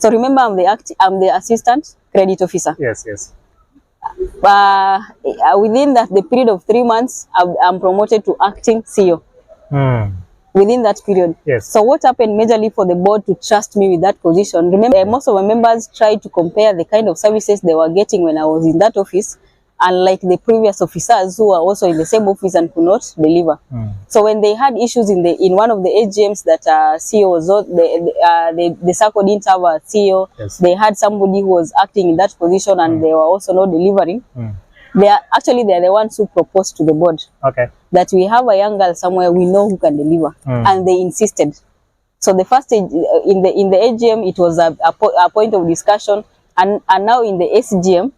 So remember, I'm the assistant credit officer. Yes, yes. Within the period of 3 months, I'm promoted to acting CEO. Within that period. Yes. So what happened majorly for the board to trust me with that position? Remember, most of my members tried to compare the kind of services they were getting when I was in that office, unlike the previous officers who were also in the same office and could not deliver. So when they had issues in one of the AGMs that CEO was not, the Sacco didn't have a CEO, Yes. they had somebody who was acting in that position and they were also not delivering. They are the ones who proposed to the board that we have a young girl somewhere we know who can deliver, and they insisted. So the first stage in the AGM, it was a point of discussion, and now in the SGM,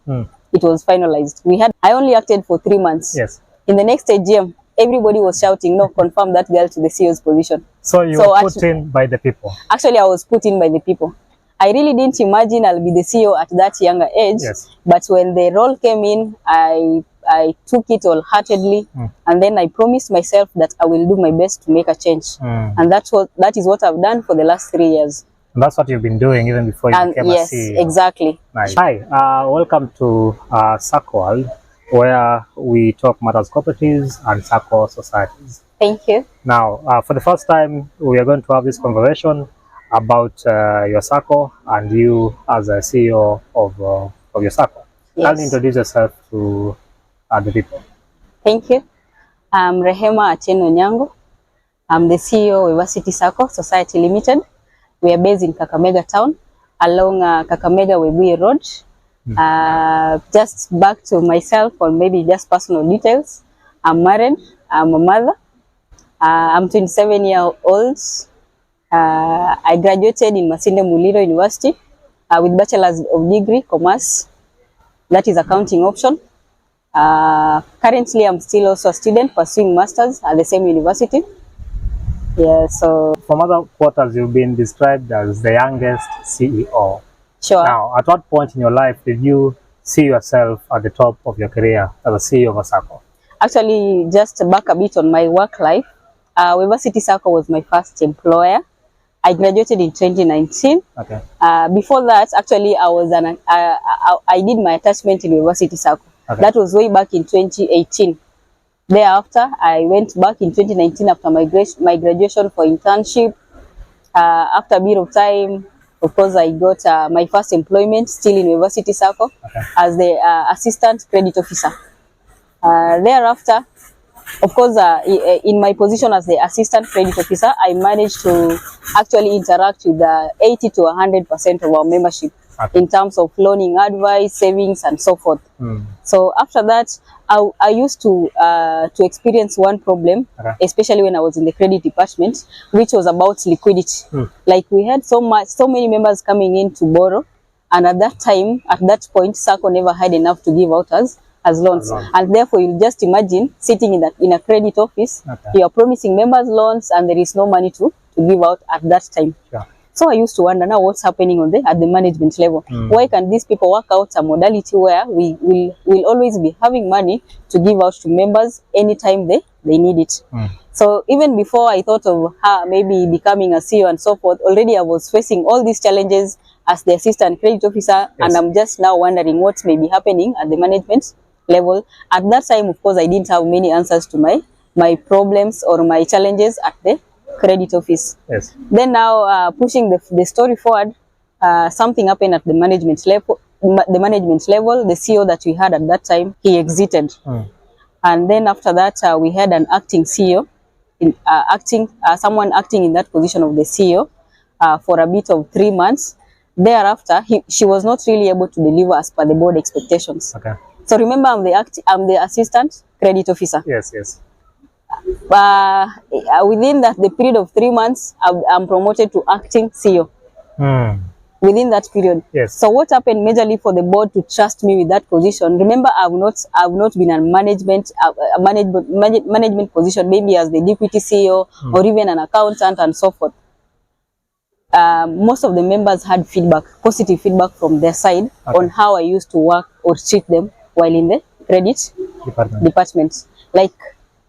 it was finalized. I only acted for 3 months. Yes. In the next AGM, everybody was shouting, "No, confirm that girl to the CEO's position." So you were put in by the people. Actually, I was put in by the people. I really didn't imagine I'll be the CEO at that younger age. Yes. But when the role came in, I took it wholeheartedly, and then I promised myself that I will do my best to make a change. And that is what I've done for the last 3 years. And that's what you've been doing even before you became a CEO. Yes, exactly. Nice. Hi, welcome to Sacco World, where we talk matters cooperatives and Sacco societies. Thank you. Now, for the first time, we are going to have this conversation about your Sacco and you as a CEO of your Sacco. Yes. Can you introduce yourself to the people? Thank you. I'm Rehema Atieno Nyango. I'm the CEO of University Sacco Society Limited. We are based in Kakamega town, along Kakamega Webuye Road. Just back to myself, or maybe just personal details. I'm married. I'm a mother. I'm 27 years old. I graduated in Masinde Muliro University with Bachelor's of Degree, Commerce. That is accounting option. Currently, I'm still also a student pursuing Masters at the same university. Yeah, so from other quarters, you've been described as the youngest CEO. Sure. Now, at what point in your life did you see yourself at the top of your career as a CEO of a Sacco? Actually, just back a bit on my work life, University Sacco was my first employer. I graduated in 2019. Okay. Before that, actually, I did my attachment in University Sacco. Okay. That was way back in 2018. Thereafter, I went back in 2019 after my graduation for internship. After a bit of time, of course, I got my first employment still in University Sacco as the assistant credit officer. Thereafter, of course, in my position as the assistant credit officer, I managed to actually interact with 80 to 100% of our membership in terms of loaning advice, savings, and so forth. So after that, I used to experience one problem, especially when I was in the credit department, which was about liquidity. Like we had so many members coming in to borrow, and at that point, Sacco never had enough to give out as loans. And therefore, you just imagine sitting in a credit office, you are promising members loans, and there is no money to give out at that time. Sure. So I used to wonder now what's happening at the management level. Why can these people work out a modality where we will always be having money to give out to members anytime they need it? So even before I thought of maybe becoming a CEO and so forth, already I was facing all these challenges as the assistant credit officer, and I'm just now wondering what may be happening at the management level. At that time, of course, I didn't have many answers to my problems or my challenges at the credit office. Yes. Then now, pushing the story forward, something happened at the management level. The CEO that we had at that time, he exited. And then after that, we had an acting CEO, someone acting in that position of the CEO for a bit of 3 months. Thereafter, she was not really able to deliver as per the board expectations. Okay. So remember, I'm the assistant credit officer. Yes, yes. Within the period of 3 months, I'm promoted to acting CEO. Within that period. Yes. So what happened majorly for the board to trust me with that position? Remember, I've not been in management position, maybe as the deputy CEO or even an accountant and so forth. Most of the members had positive feedback from their side on how I used to work or treat them while in the credit department. Like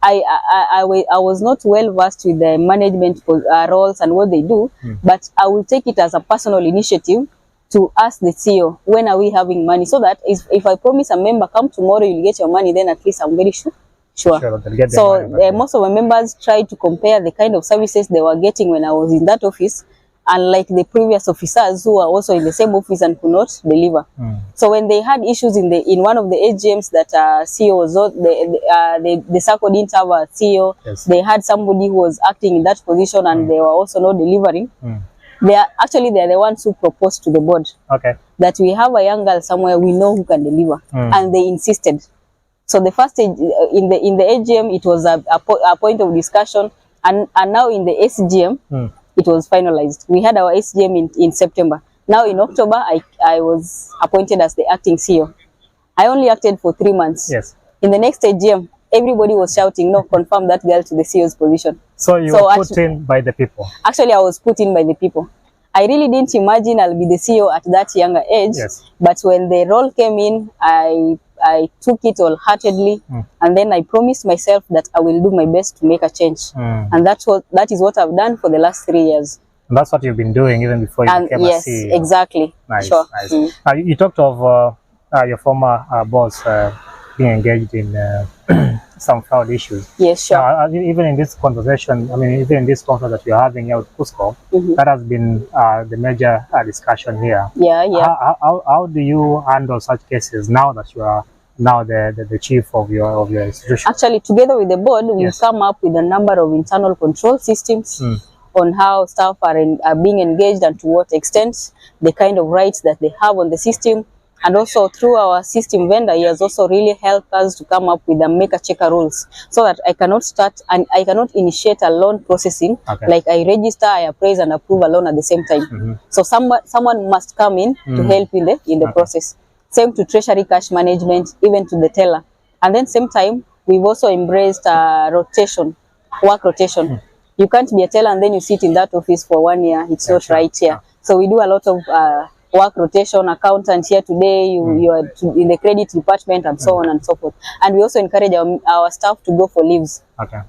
I was not well versed with the management roles and what they do, but I will take it as a personal initiative to ask the CEO, when are we having money? So that if I promise a member, come tomorrow, you'll get your money, then at least I'm very sure. Sure, they'll get their So money, most of my members tried to compare the kind of services they were getting when I was in that office, unlike the previous officers who were also in the same office and could not deliver. So when they had issues in one of the AGMs that CEO was not, the Sacco didn't have a CEO, Yes. they had somebody who was acting in that position and they were also not delivering. They are the ones who proposed to the board that we have a young girl somewhere we know who can deliver, and they insisted. So the first in the AGM, it was a point of discussion, and now in the SGM, it was finalized. We had our SGM in September. Now in October, I was appointed as the acting CEO. I only acted for 3 months. Yes. In the next AGM, everybody was shouting, "No, confirm that girl to the CEO's position." So you were put in by the people. Actually, I was put in by the people. I really didn't imagine I'll be the CEO at that younger age. Yes. But when the role came in, I took it wholeheartedly, and then I promised myself that I will do my best to make a change. And that is what I've done for the last 3 years. And that's what you've been doing even before you became a CEO. Yes, exactly. Nice, Sure. nice. You talked of your former boss being engaged in some fraud issues. Yes, sure. Even in this conversation, I mean, even in this conference that you're having here with Cusco, that has been the major discussion here. Yeah, yeah. How do you handle such cases now that you are now the chief of your institution? Actually, together with the board, we've come up with a number of internal control systems on how staff are being engaged and to what extent, the kind of rights that they have on the system. And also through our system vendor, he has also really helped us to come up with the maker-checker rules, so that I cannot start and I cannot initiate a loan processing, like I register, I appraise and approve a loan at the same time. So someone must come in to help in the process. Same to treasury cash management, even to the teller. And then same time, we've also embraced work rotation. You can't be a teller and then you sit in that office for 1 year. It's not right here. So we do a lot of work rotation, accountant here today, you are in the credit department, and so on and so forth. And we also encourage our staff to go for leaves.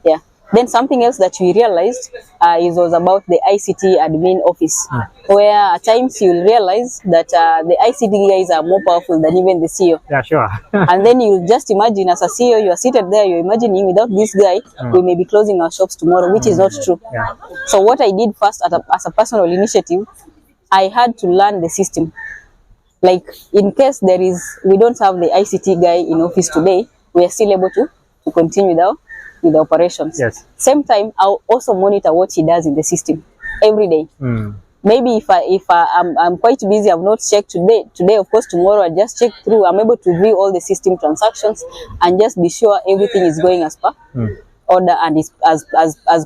Yeah. Then something else that we realized was about the ICT admin office, where at times you'll realize that the ICT guys are more powerful than even the CEO. Yeah, sure. And then you just imagine, as a CEO, you are seated there, you're imagining without this guy, we may be closing our shops tomorrow, which is not true. So what I did first as a personal initiative, I had to learn the system. Like, in case we don't have the ICT guy in office today, we are still able to continue with the operations. Yes. Same time, I'll also monitor what he does in the system every day. Maybe if I'm quite busy, I've not checked today, of course, tomorrow I just check through. I'm able to view all the system transactions and just be sure everything is going as per order and is as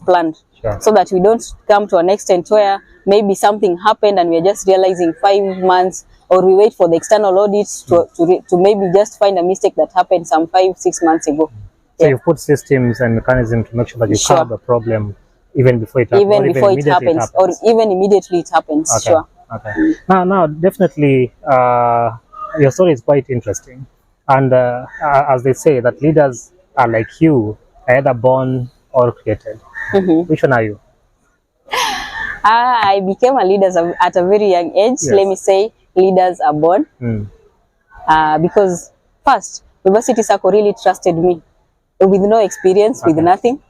planned. So that we don't come to an extent where maybe something happened and we're just realizing 5 months, or we wait for the external audits to maybe just find a mistake that happened some 5-6 months ago. So you put systems and mechanisms to make sure that you curb the problem even before it happens, even before it happens, or even immediately it happens. Sure. Okay. Now, definitely, your story is quite interesting, and as they say, that leaders are like you, either born or created. Which one are you? I became a leader at a very young age. Yes. Let me say, leaders are born. Because first, University Sacco really trusted me with no experience, with nothing.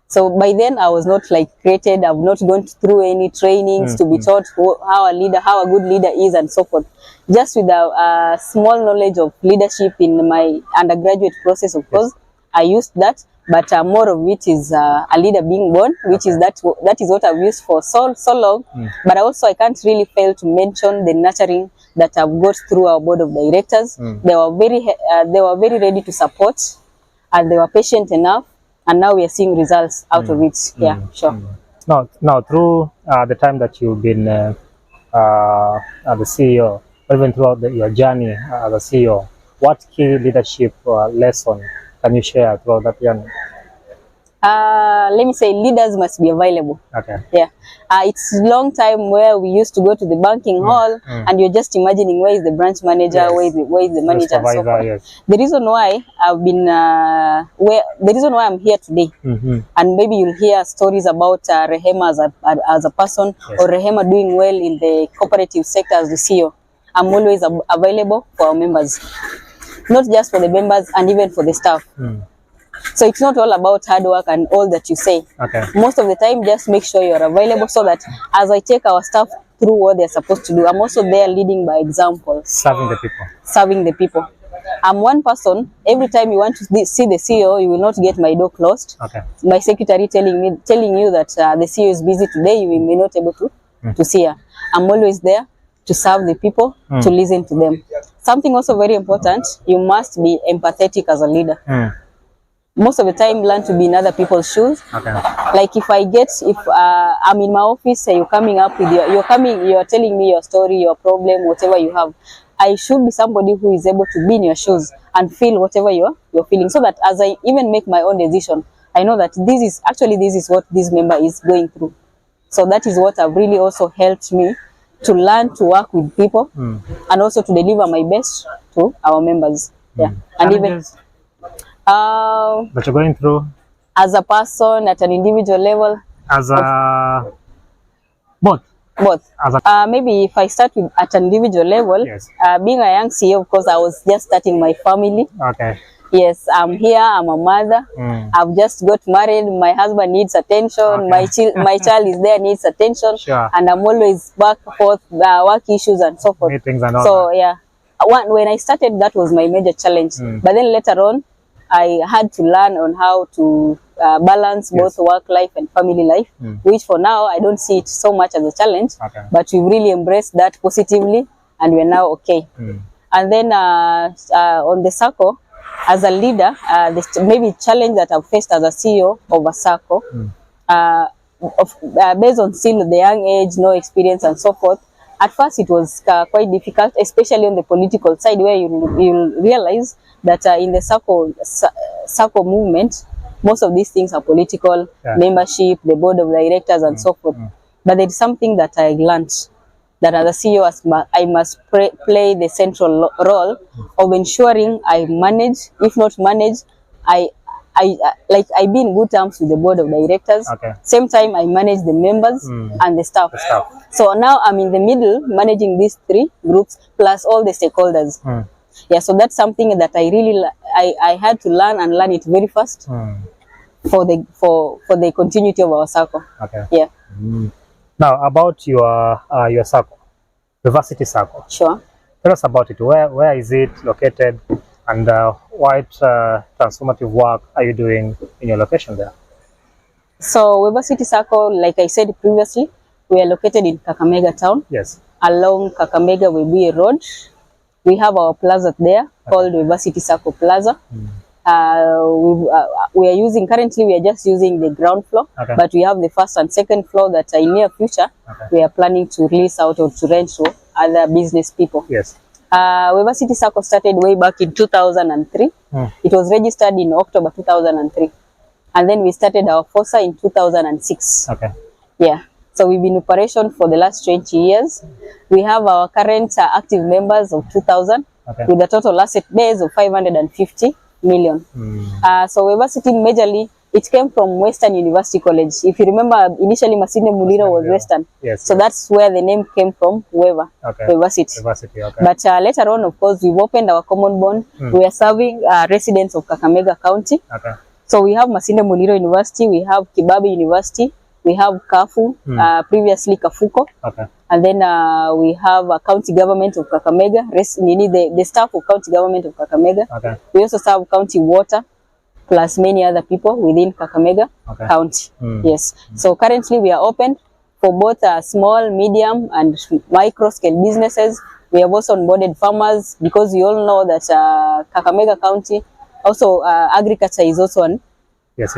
So by then, I was not like created. I've not gone through any trainings to be taught how a good leader is, and so forth. Just with a small knowledge of leadership in my undergraduate process, of course, I used that. But more of it is a leader being born, which is that is what I've used for so long. But I can't really fail to mention the nurturing that I've got through our board of directors. They were very ready to support, and they were patient enough. And now we are seeing results out of it. Yeah, sure. Now, through the time that you've been the CEO, even throughout your journey as a CEO, what key leadership lesson can you share throughout that journey? Let me say, leaders must be available. Yeah. It's a long time where we used to go to the banking hall and you're just imagining where is the branch manager, where is the manager, and so forth. The reason why I'm here today, and maybe you'll hear stories about Rehema as a person, or Rehema doing well in the cooperative sector as the CEO. I'm always available for our members, not just for the members and even for the staff. So it's not all about hard work and all that you say. Okay. Most of the time, just make sure you're available so that as I take our staff through what they're supposed to do, I'm also there leading by example. Serving the people. Serving the people. I'm one person. Every time you want to see the CEO, you will not get my door closed. Okay. My secretary telling you that the CEO is busy today, you may not able to see her. I'm always there to serve the people, to listen to them. Something also very important, you must be empathetic as a leader. Most of the time, learn to be in other people's shoes. Okay. Like if I'm in my office, you're coming up with you're telling me your story, your problem, whatever you have. I should be somebody who is able to be in your shoes and feel whatever you're feeling, so that as I even make my own decision, I know that this is what this member is going through. So that is what have really also helped me to learn to work with people and also to deliver my best to our members. Yeah, and even that you're going through as a person at an individual level, as a both. As a, maybe if I start with at an individual level, yes. Being a young CEO, of course, I was just starting my family. Okay. Yes, I'm here. I'm a mother. I've just got married. My husband needs attention. Okay. My child is there, needs attention. Sure. And I'm always back and forth, work issues and so forth. Meetings and all so that. yeah, when I started, that was my major challenge. But then later on, I had to learn on how to balance both work life and family life, which for now I don't see it so much as a challenge. Okay. But we really embraced that positively, and we're now okay. And then on the Sacco, as a leader, maybe challenge that I've faced as a CEO of a Sacco, based on still the young age, no experience and so forth. At first it was quite difficult, especially on the political side, where you'll realize that in the Sacco movement, most of these things are political, membership, the board of directors and so forth. But there's something that I learned, that as a CEO, I must play the central role of ensuring I manage, if not manage, I be in good terms with the board of directors. Okay. Same time, I manage the members and the staff. So now I'm in the middle, managing these three groups plus all the stakeholders. Yeah, so that's something that I really I had to learn and learn it very fast for the continuity of our Sacco. Okay. Yeah. Now about your Sacco, the Varsity Sacco. Sure. Tell us about it. Where is it located, and what transformative work are you doing in your location there? So Varsity Sacco, like I said previously, we are located in Kakamega town. Yes. Along Kakamega Webuye Road. We have our plaza there called Varsity Sacco Plaza. We are currently just using the ground floor, but we have the first and second floor that in near future we are planning to lease out or to rent to other business people. Yes. Varsity Sacco started way back in 2003. It was registered in October 2003, and then we started our FOSA in 2006. Okay. Yeah. So we've been in operation for the last 20 years. We have our current active members of 2,000 with a total asset base of 550 million. So Varsity majorly, it came from Western University College. If you remember, initially Masinde Muliro was Western. Yes. So that's where the name came from, Varsity. But later on, of course, we've opened our common bond. We are serving residents of Kakamega County. So we have Masinde Muliro University, we have Kibabi University, we have Kafu, previously Kafuko, and then we have a county government of Kakamega, the staff of county government of Kakamega. We also serve county water, plus many other people within Kakamega County. Yes. So currently we are open for both small, medium, and micro scale businesses. We have also onboarded farmers, because you all know that Kakamega County, also agriculture is also an Yes.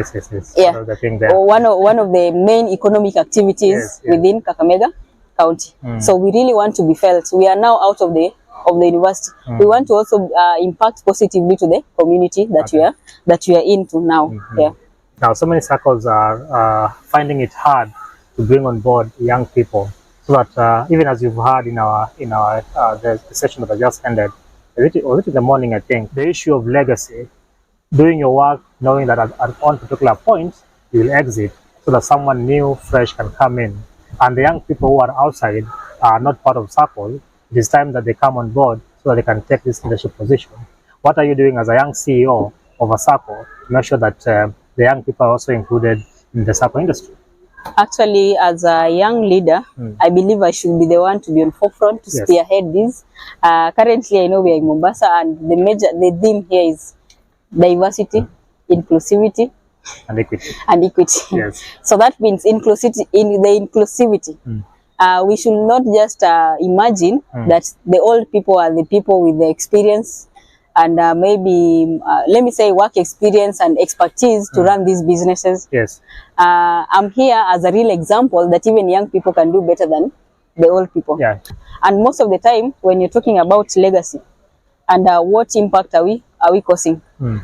Yeah. One of the things there. One of the main economic activities within Kakamega County. So we really want to be felt. We are now out of the university. We want to also impact positively to the community that we are into now. Yeah. Now, so many circles are finding it hard to bring on board young people. So that even as you've heard in our the session that I just ended, was it in the morning, I think, the issue of legacy. Doing your work, knowing that at one particular point you will exit, so that someone new, fresh can come in, and the young people who are outside are not part of Sacco it is time that they come on board so that they can take this leadership position. What are you doing as a young CEO of a Sacco to make sure that the young people are also included in the Sacco industry? Actually, as a young leader, I believe I should be the one to be on forefront to spearhead this. Currently, I know we are in Mombasa, and the theme here is diversity, inclusivity, And equity. and equity. Yes. So that means inclusivity. In the inclusivity, we should not just imagine that the old people are the people with the experience and maybe let me say work experience and expertise to run these businesses. Yes. I'm here as a real example that even young people can do better than the old people. Yeah. And most of the time, when you're talking about legacy and what impact are we causing,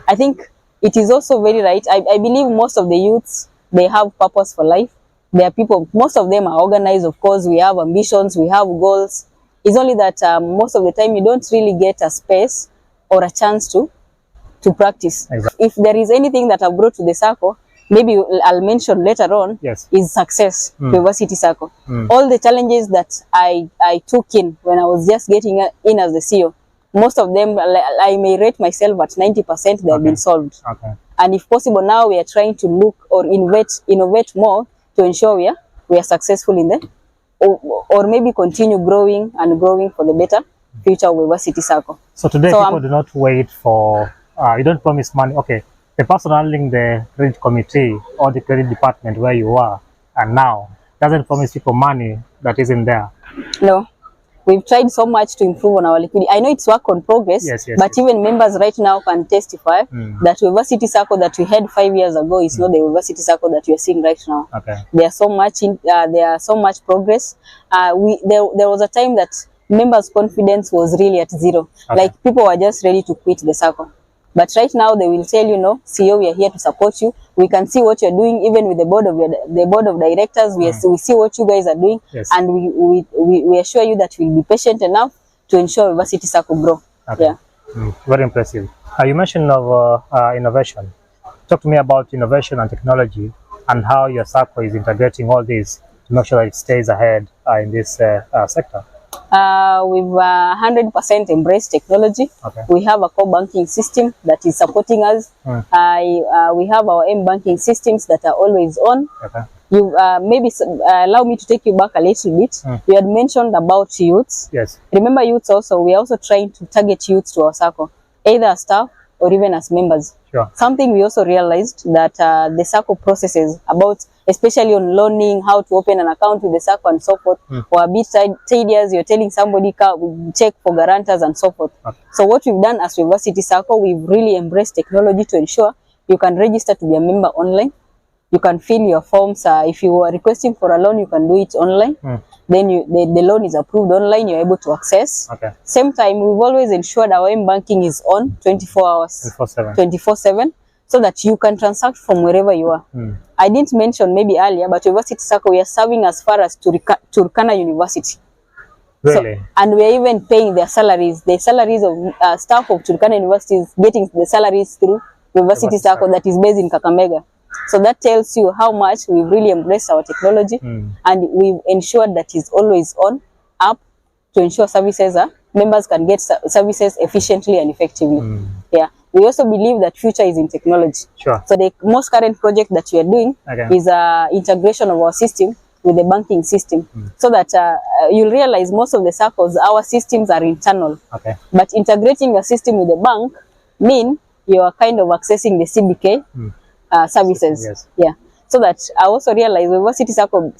I think it is also very right. I believe most of the youths, they have purpose for life. They are people, most of them are organized, of course. We have ambitions, we have goals. It's only that most of the time you don't really get a space or a chance to practice. Exactly. If there is anything that I've brought to the Sacco, maybe I'll mention later on, is success to University Sacco. All the challenges that I took in when I was just getting in as the CEO, most of them, I may rate myself at 90%, they have been solved. Okay. And if possible, now we are trying to look or innovate more to ensure we are successful in the, or maybe continue growing for the better future of University Sacco. So today, people do not wait for, you don't promise money. Okay, the person handling the credit committee or the credit department where you are and now doesn't promise people money that isn't there. No. We've tried so much to improve on our liquidity. I know it's work on progress, but even members right now can testify that University Sacco that we had 5 years ago is not the University Sacco that we are seeing right now. Okay. There's so much progress. There was a time that members' confidence was really at zero. Like people were just ready to quit the Sacco. But right now they will tell you, no, CEO, we are here to support you. We can see what you're doing, even with the board of directors. We see what you guys are doing, and we assure you that we'll be patient enough to ensure University Sacco grow. Okay. Yeah. Very impressive. You mentioned of innovation. Talk to me about innovation and technology and how your Sacco is integrating all this to make sure that it stays ahead in this sector. We've 100% embraced technology. Okay. We have a core banking system that is supporting us. We have our banking systems that are always on. Okay. You maybe allow me to take you back a little bit. You had mentioned about youths. Yes. Remember youths also, we are also trying to target youths to our Sacco, either as staff or even as members. Sure. Something we also realized that the Sacco processes about, especially on loaning, how to open an account with the Sacco and so forth, or a bit tedious. You're telling somebody check for guarantors and so forth. Okay. So what we've done as University Sacco, we've really embraced technology to ensure you can register to be a member online. You can fill your forms. If you are requesting for a loan, you can do it online. Then the loan is approved online. You're able to access. Okay. Same time, we've always ensured our banking is on 24 hours, 24/7, so that you can transact from wherever you are. I didn't mention maybe earlier, but University Sacco, we are serving as far as Turkana University. Really? So, and we are even paying their salaries. The salaries of staff of Turkana University is getting the salaries through University Sacco that is based in Kakamega. So that tells you how much we've really embraced our technology, and we've ensured that it's always on up to ensure services members can get services efficiently and effectively. Yeah. We also believe that future is in technology. Sure. So the most current project that we are doing is integration of our system with the banking system, so that you'll realize most of the Saccos, our systems are internal. Okay. But integrating a system with the bank mean you are kind of accessing the CBK services. Yes. Yeah. So that I also realized University Sacco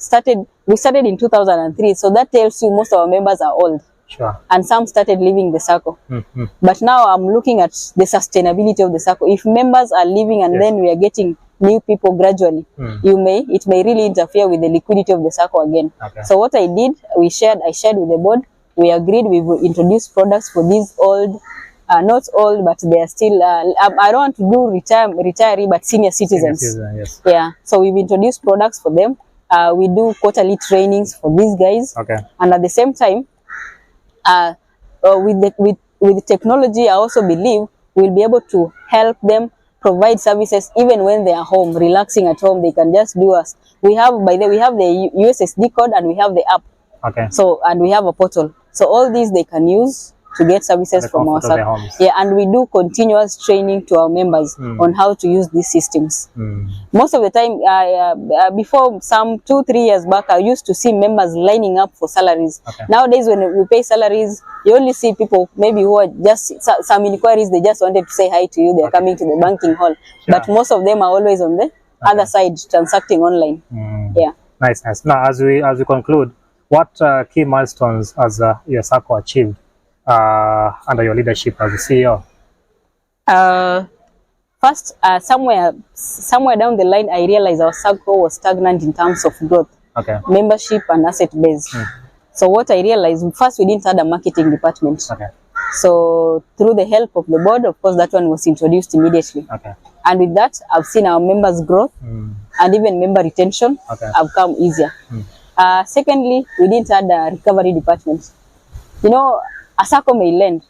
we started in 2003. So that tells you most of our members are old. Sure. And some started leaving the Sacco. But now I'm looking at the sustainability of the Sacco. If members are leaving and then we are getting new people gradually, it may really interfere with the liquidity of the Sacco again. Okay. So what I did, I shared with the board. We agreed we will introduce products for these old, not old, but they are still, I don't want to do retiree, but senior citizens. Yes. Yeah. So we've introduced products for them. We do quarterly trainings for these guys. Okay. And at the same time, with technology, I also believe we'll be able to help them provide services even when they are home, relaxing at home. They can just do us. We have the USSD code and we have the app. Okay. So, and we have a portal. So all these they can use to get services from our Sacco. Yeah, and we do continuous training to our members on how to use these systems. Most of the time, before some 2-3 years back, I used to see members lining up for salaries. Nowadays, when we pay salaries, you only see people maybe who are just some inquiries. They just wanted to say hi to you. They're coming to the banking hall, but most of them are always on the other side transacting online. Yeah. Nice. Now, as we conclude, what key milestones has your Sacco achieved under your leadership as the CEO? First, somewhere down the line, I realized our Sacco was stagnant in terms of growth, membership, and asset base. So what I realized, first, we didn't have a marketing department. So through the help of the board, of course, that one was introduced immediately. And with that, I've seen our members' growth and even member retention have come easier. Secondly, we didn't have a recovery department. You know, a Sacco may lend,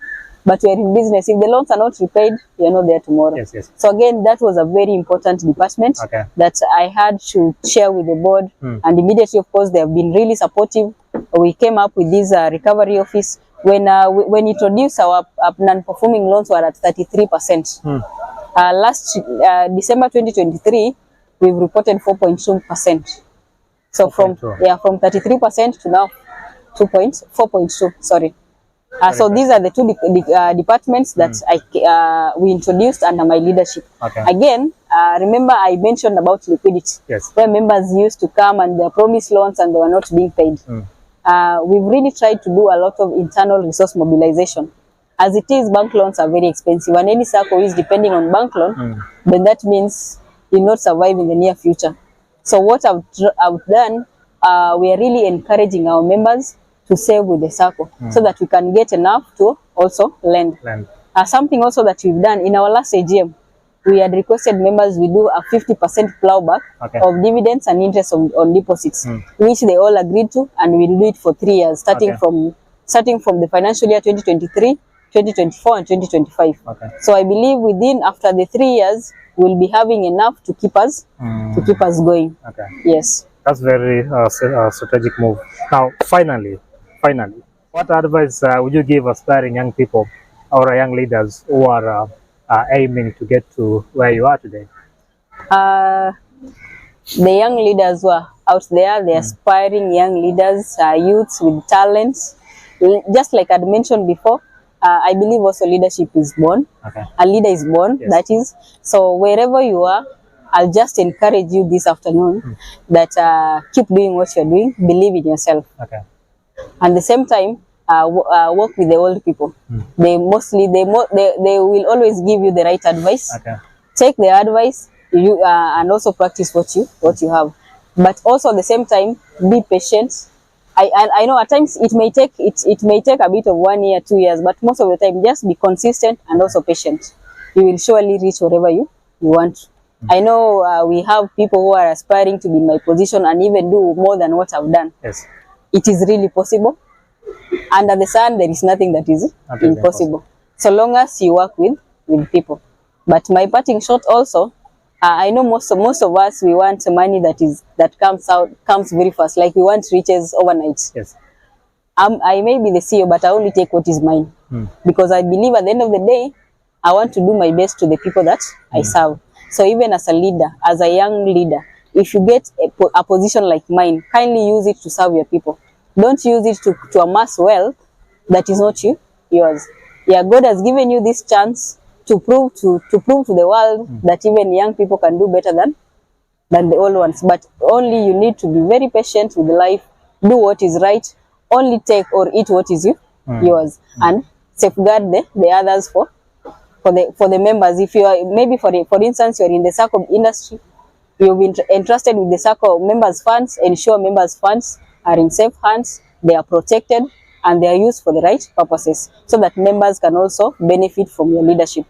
but we are in business. If the loans are not repaid, you are not there tomorrow. So again, that was a very important department that I had to share with the board. And immediately, of course, they have been really supportive. We came up with this recovery office. When we introduced our non-performing loans were at 33%. Last December 2023, we've reported 4.2%. So from 33% to now 4.2. Sorry. So these are the two departments that we introduced under my leadership. Again, remember I mentioned about liquidity, where members used to come and they promised loans and they were not being paid. We've really tried to do a lot of internal resource mobilization. As it is, bank loans are very expensive, and any Sacco is depending on bank loan, then that means you'll not survive in the near future. So what I've done, we are really encouraging our members to save with the Sacco so that we can get enough to also lend. Something also that we've done in our last AGM, we had requested members we do a 50% plowback of dividends and interest on deposits, which they all agreed to, and we'll do it for 3 years, starting from the financial year 2023, 2024, and 2025. So I believe after the 3 years, we'll be having enough to keep us going. Yes. That's very strategic move. Now, finally, what advice would you give aspiring young people or young leaders who are aiming to get to where you are today? The young leaders who are out there, the aspiring young leaders, youths with talents, just like I mentioned before, I believe also leadership is born. A leader is born, that is. So wherever you are, I'll just encourage you this afternoon that keep doing what you're doing, believe in yourself. And at the same time, work with the old people. They will always give you the right advice. Take the advice and also practice what you have. But also at the same time, be patient. I know at times it may take a bit of 1 year, 2 years, but most of the time just be consistent and also patient. You will surely reach wherever you want. I know we have people who are aspiring to be in my position and even do more than what I've done. It is really possible. Under the sun, there is nothing that is impossible. So long as you work with people. But my parting shot also, I know most of us, we want money that comes very fast. Like we want riches overnight. I may be the CEO, but I only take what is mine. Because I believe at the end of the day, I want to do my best to the people that I serve. So even as a leader, as a young leader, if you get a position like mine, kindly use it to serve your people. Don't use it to amass wealth that is not yours. Yeah, God has given you this chance to prove to the world that even young people can do better than the old ones. But only you need to be very patient with life, do what is right, only take or eat what is yours, and safeguard the others for the members. If you are maybe for instance you're in the Sacco industry, you've been entrusted with the Sacco members' funds, ensure members' funds are in safe hands, they are protected, and they are used for the right purposes, so that members can also benefit from your leadership.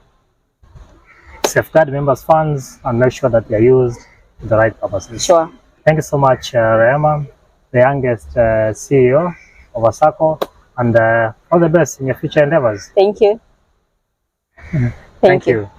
Safeguard members' funds and make sure that they are used for the right purposes. Sure. Thank you so much, Rehema, the youngest CEO of Sacco, and all the best in your future endeavors. Thank you. Thank you.